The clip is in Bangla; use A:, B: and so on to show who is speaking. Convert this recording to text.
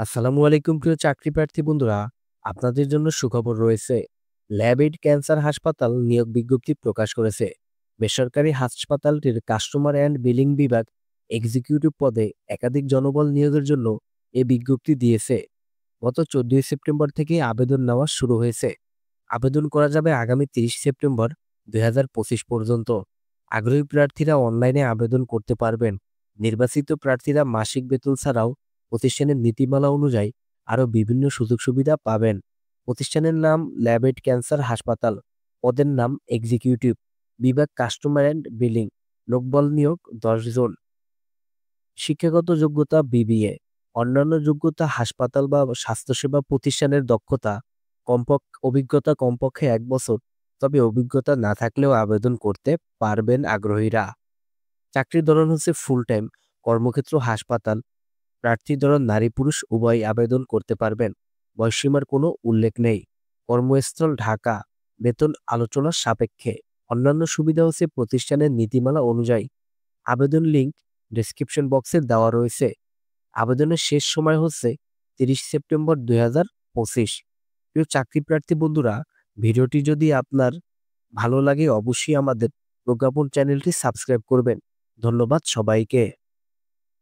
A: আসসালামু আলাইকুম প্রিয় চাকরি প্রার্থী বন্ধুরা, আপনাদের জন্য সুখবর রয়েছে। ল্যাব এইড ক্যান্সার হাসপাতাল নিয়োগ বিজ্ঞপ্তি প্রকাশ করেছে। বেসরকারি হাসপাতালটির কাস্টমার অ্যান্ড বিলিং বিভাগ এক্সিকিউটিভ পদে একাধিক জনবল নিয়োগের জন্য এ বিজ্ঞপ্তি দিয়েছে। গত 14 সেপ্টেম্বর থেকে আবেদন নেওয়া শুরু হয়েছে। আবেদন করা যাবে আগামী 30 সেপ্টেম্বর 2025 পর্যন্ত। আগ্রহী প্রার্থীরা অনলাইনে আবেদন করতে পারবেন। নির্বাচিত প্রার্থীরা মাসিক বেতন ছাড়াও প্রতিষ্ঠানের নীতিমালা অনুযায়ী আরও বিভিন্ন সুযোগ সুবিধা পাবেন। প্রতিষ্ঠানের নাম ল্যাবেড ক্যান্সার হাসপাতাল, পদের নাম এক্সিকিউটিভ, বিভাগ কাস্টমার অ্যান্ড বিলিং, লোকবল নিয়োগ 10 জন। শিক্ষাগত যোগ্যতা বিবিএ। অন্যান্য যোগ্যতা হাসপাতাল বা স্বাস্থ্যসেবা প্রতিষ্ঠানের দক্ষতা, অভিজ্ঞতা কমপক্ষে 1 বছর, তবে অভিজ্ঞতা না থাকলেও আবেদন করতে পারবেন আগ্রহীরা। চাকরির ধরন হচ্ছে ফুল টাইম, কর্মক্ষেত্র হাসপাতাল। প্রার্থীর ধরন নারী পুরুষ উভয় আবেদন করতে পারবেন। বয়সসীমার কোনো উল্লেখ নেই। কর্মস্থল ঢাকা। বেতন আলোচনা সাপেক্ষে। অন্যান্য সুবিধা হচ্ছে প্রতিষ্ঠানের নীতিমালা অনুযায়ী। আবেদন লিংক ডেসক্রিপশন বক্সে দেওয়া রয়েছে। আবেদনের শেষ সময় হচ্ছে 30 সেপ্টেম্বর 2025। প্রিয় চাকরি প্রার্থী বন্ধুরা, ভিডিওটি যদি আপনার ভালো লাগে অবশ্যই আমাদের প্রজ্ঞাপন চ্যানেলটি সাবস্ক্রাইব করবেন। ধন্যবাদ সবাইকে।